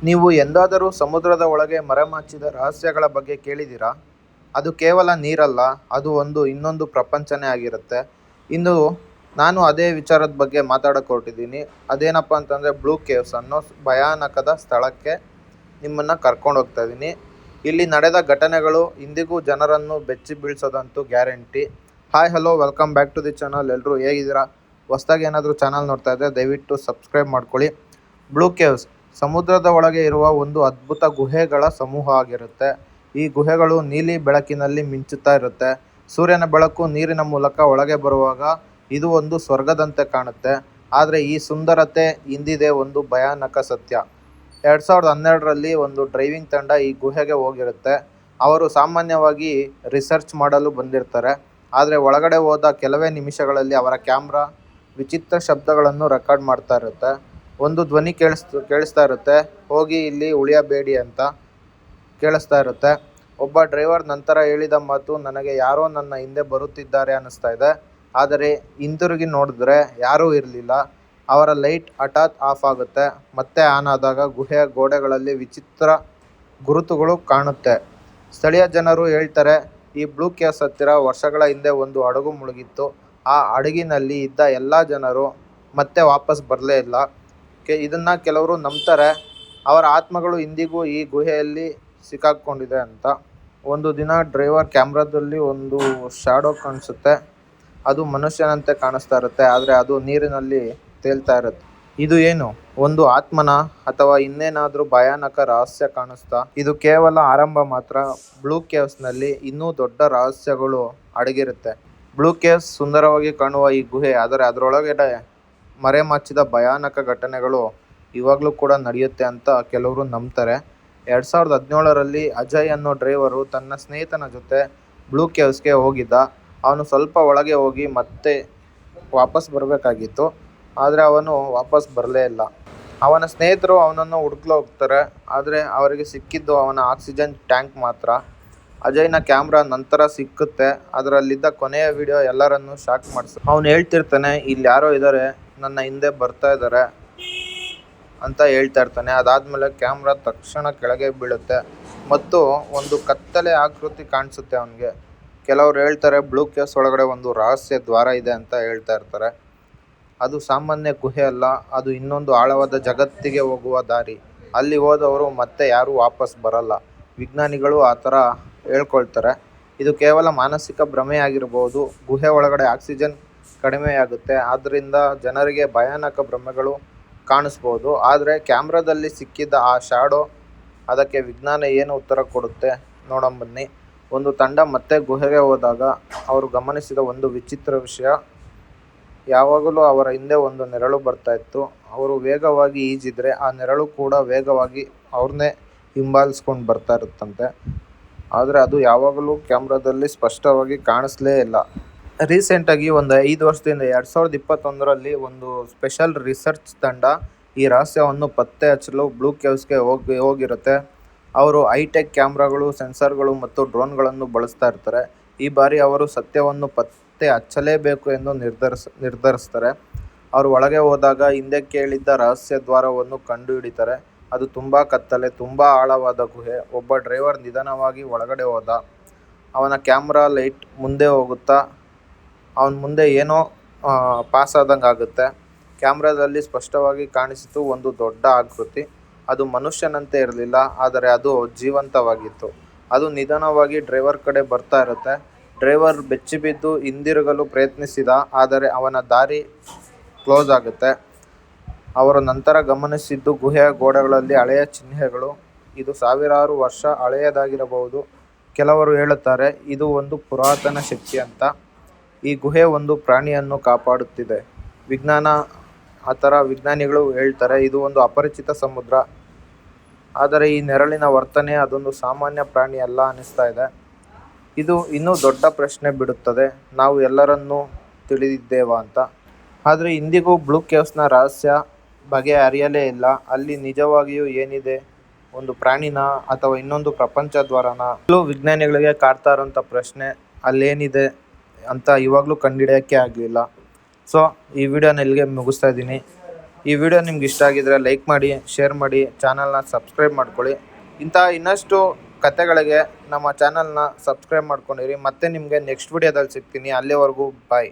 ನೀವು ಎಂದಾದರೂ ಸಮುದ್ರದ ಒಳಗೆ ಮರೆಮಾಚಿದ ರಹಸ್ಯಗಳ ಬಗ್ಗೆ ಕೇಳಿದ್ದೀರಾ? ಅದು ಕೇವಲ ನೀರಲ್ಲ, ಅದು ಇನ್ನೊಂದು ಪ್ರಪಂಚನೇ ಆಗಿರುತ್ತೆ. ಇಂದು ನಾನು ಅದೇ ವಿಚಾರದ ಬಗ್ಗೆ ಮಾತಾಡಕ್ಕೆ ಹೊರಟಿದ್ದೀನಿ. ಅದೇನಪ್ಪ ಅಂತಂದರೆ ಬ್ಲೂ ಕೇವ್ಸ್ ಅನ್ನೋ ಭಯಾನಕದ ಸ್ಥಳಕ್ಕೆ ನಿಮ್ಮನ್ನು ಕರ್ಕೊಂಡು ಹೋಗ್ತಾ ಇದ್ದೀನಿ. ಇಲ್ಲಿ ನಡೆದ ಘಟನೆಗಳು ಇಂದಿಗೂ ಜನರನ್ನು ಬೆಚ್ಚಿ ಬೀಳ್ಸೋದಂತೂ guarantee. Hi hello, welcome back to the channel. ಎಲ್ಲರೂ ಹೇಗಿದ್ದೀರಾ? ಹೊಸ್ದಾಗಿ ಏನಾದರೂ ಚಾನಲ್ ನೋಡ್ತಾ ಇದ್ದರೆ ದಯವಿಟ್ಟು ಸಬ್ಸ್ಕ್ರೈಬ್ ಮಾಡ್ಕೊಳ್ಳಿ. ಬ್ಲೂ ಕೇವ್ಸ್ ಸಮುದ್ರದ ಒಳಗೆ ಇರುವ ಒಂದು ಅದ್ಭುತ ಗುಹೆಗಳ ಸಮೂಹ ಆಗಿರುತ್ತೆ. ಈ ಗುಹೆಗಳು ನೀಲಿ ಬೆಳಕಿನಲ್ಲಿ ಮಿಂಚುತ್ತಾ ಇರುತ್ತೆ. ಸೂರ್ಯನ ಬೆಳಕು ನೀರಿನ ಮೂಲಕ ಒಳಗೆ ಬರುವಾಗ ಇದು ಒಂದು ಸ್ವರ್ಗದಂತೆ ಕಾಣುತ್ತೆ. ಆದರೆ ಈ ಸುಂದರತೆ ಹಿಂದಿದೆ ಒಂದು ಭಯಾನಕ ಸತ್ಯ. 2012ರಲ್ಲಿ ಒಂದು ಡ್ರೈವಿಂಗ್ ತಂಡ ಈ ಗುಹೆಗೆ ಹೋಗಿರುತ್ತೆ. ಅವರು ಸಾಮಾನ್ಯವಾಗಿ ರಿಸರ್ಚ್ ಮಾಡಲು ಬಂದಿರ್ತಾರೆ. ಆದರೆ ಒಳಗಡೆ ಹೋದ ಕೆಲವೇ ನಿಮಿಷಗಳಲ್ಲಿ ಅವರ ಕ್ಯಾಮ್ರಾ ವಿಚಿತ್ರ ಶಬ್ದಗಳನ್ನು ರೆಕಾರ್ಡ್ ಮಾಡ್ತಾ ಇರುತ್ತೆ. ಒಂದು ಧ್ವನಿ ಕೇಳಿಸ್ತಾ ಇರುತ್ತೆ, ಹೋಗಿ ಇಲ್ಲಿ ಉಳಿಯಬೇಡಿ ಅಂತ ಕೇಳಿಸ್ತಾ ಇರುತ್ತೆ. ಒಬ್ಬ ಡ್ರೈವರ್ ನಂತರ ಹೇಳಿದ ಮಾತು, ನನಗೆ ಯಾರೋ ನನ್ನ ಹಿಂದೆ ಬರುತ್ತಿದ್ದಾರೆ ಅನ್ನಿಸ್ತಾ ಇದೆ. ಆದರೆ ಹಿಂತಿರುಗಿ ನೋಡಿದ್ರೆ ಯಾರೂ ಇರಲಿಲ್ಲ. ಅವರ ಲೈಟ್ ಹಠಾತ್ ಆಫ್ ಆಗುತ್ತೆ. ಮತ್ತೆ ಆನ್ ಆದಾಗ ಗುಹೆಯ ಗೋಡೆಗಳಲ್ಲಿ ವಿಚಿತ್ರ ಗುರುತುಗಳು ಕಾಣುತ್ತೆ. ಸ್ಥಳೀಯ ಜನರು ಹೇಳ್ತಾರೆ, ಈ ಬ್ಲೂ ಕೇವ್ಸ್ ಹತ್ತಿರ ವರ್ಷಗಳ ಹಿಂದೆ ಒಂದು ಹಡಗು ಮುಳುಗಿತ್ತು. ಆ ಹಡಗಿನಲ್ಲಿ ಇದ್ದ ಎಲ್ಲ ಜನರು ಮತ್ತೆ ವಾಪಸ್ ಬರಲೇ ಇಲ್ಲ. ಇದನ್ನ ಕೆಲವರು ನಂಬ್ತಾರೆ. ಅವರ ಆತ್ಮಗಳು ಇಂದಿಗೂ ಈ ಗುಹೆಯಲ್ಲಿ ಸಿಕ್ಕಾಕೊಂಡಿದೆ ಅಂತ. ಒಂದು ದಿನ ಡ್ರೈವರ್ ಕ್ಯಾಮ್ರಾದಲ್ಲಿ ಒಂದು ಶಾಡೋ ಕಾಣಿಸುತ್ತೆ. ಅದು ಮನುಷ್ಯನಂತೆ ಕಾಣಿಸ್ತಾ ಇರುತ್ತೆ, ಆದರೆ ಅದು ನೀರಿನಲ್ಲಿ ತೇಲ್ತಾ ಇರುತ್ತೆ. ಇದು ಏನು, ಒಂದು ಆತ್ಮನ ಅಥವಾ ಇನ್ನೇನಾದ್ರೂ ಭಯಾನಕ ರಹಸ್ಯ ಕಾಣಿಸ್ತಾ? ಇದು ಕೇವಲ ಆರಂಭ ಮಾತ್ರ. ಬ್ಲೂ ಕೇವ್ಸ್ನಲ್ಲಿ ಇನ್ನೂ ದೊಡ್ಡ ರಹಸ್ಯಗಳು ಅಡಗಿರುತ್ತೆ. ಬ್ಲೂ ಕೇವ್ಸ್ ಸುಂದರವಾಗಿ ಕಾಣುವ ಈ ಗುಹೆ, ಆದರೆ ಅದರೊಳಗಡೆ ಮರೆಮಾಚಿದ ಭಯಾನಕ ಘಟನೆಗಳು ಇವಾಗಲೂ ಕೂಡ ನಡೆಯುತ್ತೆ ಅಂತ ಕೆಲವರು ನಂಬ್ತಾರೆ. 2017ರಲ್ಲಿ ಅಜಯ್ ಅನ್ನೋ ಡ್ರೈವರು ತನ್ನ ಸ್ನೇಹಿತನ ಜೊತೆ ಬ್ಲೂ ಕೇವ್ಸ್ಗೆ ಹೋಗಿದ್ದ. ಅವನು ಸ್ವಲ್ಪ ಒಳಗೆ ಹೋಗಿ ಮತ್ತೆ ವಾಪಸ್ ಬರಬೇಕಾಗಿತ್ತು, ಆದರೆ ಅವನು ವಾಪಸ್ ಬರಲೇ ಇಲ್ಲ. ಅವನ ಸ್ನೇಹಿತರು ಅವನನ್ನು ಹುಡುಕ್ಲು ಹೋಗ್ತಾರೆ, ಆದರೆ ಅವರಿಗೆ ಸಿಕ್ಕಿದ್ದು ಅವನ ಆಕ್ಸಿಜನ್ ಟ್ಯಾಂಕ್ ಮಾತ್ರ. ಅಜಯ್ನ ಕ್ಯಾಮ್ರಾ ನಂತರ ಸಿಕ್ಕುತ್ತೆ. ಅದರಲ್ಲಿದ್ದ ಕೊನೆಯ ವಿಡಿಯೋ ಎಲ್ಲರನ್ನೂ ಶಾಕ್ ಮಾಡಿಸುತ್ತೆ. ಅವನು ಹೇಳ್ತಿರ್ತಾನೆ, ಇಲ್ಲಿ ಯಾರೋ ಇದ್ದಾರೆ, ನನ್ನ ಹಿಂದೆ ಬರ್ತಾ ಇದ್ದಾರೆ ಅಂತ ಹೇಳ್ತಾ ಇರ್ತಾನೆ. ಅದಾದಮೇಲೆ ಕ್ಯಾಮ್ರಾ ತಕ್ಷಣ ಕೆಳಗೆ ಬೀಳುತ್ತೆ ಮತ್ತು ಒಂದು ಕತ್ತಲೆ ಆಕೃತಿ ಕಾಣಿಸುತ್ತೆ ಅವನಿಗೆ. ಕೆಲವರು ಹೇಳ್ತಾರೆ ಬ್ಲೂ ಕೇವ್ಸ್ ಒಳಗಡೆ ಒಂದು ರಹಸ್ಯ ದ್ವಾರ ಇದೆ ಅಂತ ಹೇಳ್ತಾ ಇರ್ತಾರೆ. ಅದು ಸಾಮಾನ್ಯ ಗುಹೆ ಅಲ್ಲ, ಅದು ಇನ್ನೊಂದು ಆಳವಾದ ಜಗತ್ತಿಗೆ ಹೋಗುವ ದಾರಿ. ಅಲ್ಲಿ ಹೋದವರು ಮತ್ತೆ ಯಾರೂ ವಾಪಸ್ ಬರಲ್ಲ. ವಿಜ್ಞಾನಿಗಳು ಆ ಥರ ಹೇಳ್ಕೊಳ್ತಾರೆ. ಇದು ಕೇವಲ ಮಾನಸಿಕ ಭ್ರಮೆಯಾಗಿರಬಹುದು. ಗುಹೆ ಒಳಗಡೆ ಆಕ್ಸಿಜನ್ ಕಡಿಮೆಯಾಗುತ್ತೆ, ಆದ್ದರಿಂದ ಜನರಿಗೆ ಭಯಾನಕ ಭ್ರಮೆಗಳು ಕಾಣಿಸ್ಬೋದು. ಆದರೆ ಕ್ಯಾಮ್ರಾದಲ್ಲಿ ಸಿಕ್ಕಿದ್ದ ಆ ಶಾಡೋ, ಅದಕ್ಕೆ ವಿಜ್ಞಾನ ಏನು ಉತ್ತರ ಕೊಡುತ್ತೆ ನೋಡಂಬನ್ನಿ. ಒಂದು ತಂಡ ಮತ್ತೆ ಗುಹೆಗೆ ಹೋದಾಗ ಅವರು ಗಮನಿಸಿದ ಒಂದು ವಿಚಿತ್ರ ವಿಷಯ. ಯಾವಾಗಲೂ ಅವರ ಹಿಂದೆ ಒಂದು ನೆರಳು ಬರ್ತಾ ಇತ್ತು. ಅವರು ವೇಗವಾಗಿ ಈಜಿದ್ರೆ ಆ ನೆರಳು ಕೂಡ ವೇಗವಾಗಿ ಅವ್ರನ್ನೇ ಹಿಂಬಾಲಿಸ್ಕೊಂಡು ಬರ್ತಾ ಇರುತ್ತಂತೆ. ಆದರೆ ಅದು ಯಾವಾಗಲೂ ಕ್ಯಾಮ್ರಾದಲ್ಲಿ ಸ್ಪಷ್ಟವಾಗಿ ಕಾಣಿಸ್ಲೇ ಇಲ್ಲ. ರೀಸೆಂಟಾಗಿ ಒಂದು 5 ವರ್ಷದಿಂದ 2021ರಲ್ಲಿ ಒಂದು ಸ್ಪೆಷಲ್ ರಿಸರ್ಚ್ ತಂಡ ಈ ರಹಸ್ಯವನ್ನು ಪತ್ತೆ ಹಚ್ಚಲು ಬ್ಲೂ ಕೇವ್ಸ್ಗೆ ಹೋಗಿರುತ್ತೆ. ಅವರು ಹೈಟೆಕ್ ಕ್ಯಾಮ್ರಾಗಳು, ಸೆನ್ಸರ್ಗಳು ಮತ್ತು ಡ್ರೋನ್ಗಳನ್ನು ಬಳಸ್ತಾ ಇರ್ತಾರೆ. ಈ ಬಾರಿ ಅವರು ಸತ್ಯವನ್ನು ಪತ್ತೆ ಹಚ್ಚಲೇಬೇಕು ಎಂದು ನಿರ್ಧರಿಸ್ತಾರೆ. ಅವರು ಒಳಗೆ ಹೋದಾಗ ಹಿಂದೆ ಕೇಳಿದ್ದ ರಹಸ್ಯ ದ್ವಾರವನ್ನು ಕಂಡು ಹಿಡಿತಾರೆ. ಅದು ತುಂಬ ಕತ್ತಲೆ, ತುಂಬ ಆಳವಾದ ಗುಹೆ. ಒಬ್ಬ ಡ್ರೈವರ್ ನಿಧಾನವಾಗಿ ಒಳಗಡೆ ಹೋದ. ಅವನ ಕ್ಯಾಮ್ರಾ ಲೈಟ್ ಮುಂದೆ ಹೋಗುತ್ತಾ ಅವನ ಮುಂದೆ ಏನೋ ಪಾಸ್ ಆದಂಗೆ ಆಗುತ್ತೆ. ಕ್ಯಾಮ್ರಾದಲ್ಲಿ ಸ್ಪಷ್ಟವಾಗಿ ಕಾಣಿಸಿತು ಒಂದು ದೊಡ್ಡ ಆಕೃತಿ. ಅದು ಮನುಷ್ಯನಂತೆ ಇರಲಿಲ್ಲ, ಆದರೆ ಅದು ಜೀವಂತವಾಗಿತ್ತು. ಅದು ನಿಧಾನವಾಗಿ ಡ್ರೈವರ್ ಕಡೆ ಬರ್ತಾ ಇರುತ್ತೆ. ಡ್ರೈವರ್ ಬೆಚ್ಚಿಬಿದ್ದು ಹಿಂದಿರುಗಲು ಪ್ರಯತ್ನಿಸಿದ, ಆದರೆ ಅವನ ದಾರಿ ಕ್ಲೋಸ್ ಆಗುತ್ತೆ. ಅವರು ನಂತರ ಗಮನಿಸಿದ್ದು ಗುಹೆಯ ಗೋಡೆಗಳಲ್ಲಿ ಹಳೆಯ ಚಿಹ್ನೆಗಳು. ಇದು ಸಾವಿರಾರು ವರ್ಷ ಹಳೆಯದಾಗಿರಬಹುದು. ಕೆಲವರು ಹೇಳುತ್ತಾರೆ ಇದು ಒಂದು ಪುರಾತನ ಶಕ್ತಿ ಅಂತ. ಈ ಗುಹೆ ಒಂದು ಪ್ರಾಣಿಯನ್ನು ಕಾಪಾಡುತ್ತಿದೆ. ವಿಜ್ಞಾನಿಗಳು ಹೇಳ್ತಾರೆ ಇದು ಒಂದು ಅಪರಿಚಿತ ಸಮುದ್ರ. ಆದರೆ ಈ ನೆರಳಿನ ವರ್ತನೆ ಅದೊಂದು ಸಾಮಾನ್ಯ ಪ್ರಾಣಿ ಅಲ್ಲ ಅನ್ನಿಸ್ತಾ ಇದೆ. ಇದು ಇನ್ನೂ ದೊಡ್ಡ ಪ್ರಶ್ನೆ ಬಿಡುತ್ತದೆ, ನಾವು ಎಲ್ಲರನ್ನೂ ತಿಳಿದಿದ್ದೇವಾ ಅಂತ. ಆದರೆ ಇಂದಿಗೂ ಬ್ಲೂ ಕೇವ್ಸ್ನ ರಹಸ್ಯ ಬಗೆ ಅರಿಯಲೇ ಇಲ್ಲ. ಅಲ್ಲಿ ನಿಜವಾಗಿಯೂ ಏನಿದೆ, ಒಂದು ಪ್ರಾಣಿನ ಅಥವಾ ಇನ್ನೊಂದು ಪ್ರಪಂಚ ದ್ವಾರನ? ವಿಜ್ಞಾನಿಗಳಿಗೆ ಕಾಡ್ತಾ ಇರೋಂಥ ಪ್ರಶ್ನೆ ಅಲ್ಲೇನಿದೆ ಅಂತ ಇವಾಗಲೂ ಕಂಡುಹಿಡಿಯೋಕ್ಕೆ ಆಗಲಿಲ್ಲ. ಸೊ ಈ ವಿಡಿಯೋನ ಇಲ್ಲಿಗೆ ಮುಗಿಸ್ತಾ ಇದ್ದೀನಿ. ಈ ವಿಡಿಯೋ ನಿಮ್ಗೆ ಇಷ್ಟ ಆಗಿದ್ರೆ ಲೈಕ್ ಮಾಡಿ, ಶೇರ್ ಮಾಡಿ, ಚಾನಲ್ನ ಸಬ್ಸ್ಕ್ರೈಬ್ ಮಾಡ್ಕೊಳ್ಳಿ. ಇಂಥ ಇನ್ನಷ್ಟು ಕತೆಗಳಿಗೆ ನಮ್ಮ ಚಾನಲ್ನ ಸಬ್ಸ್ಕ್ರೈಬ್ ಮಾಡ್ಕೊಂಡಿರಿ. ಮತ್ತೆ ನಿಮಗೆ ನೆಕ್ಸ್ಟ್ ವಿಡಿಯೋದಲ್ಲಿ ಸಿಗ್ತೀನಿ. ಅಲ್ಲಿವರೆಗೂ ಬಾಯ್.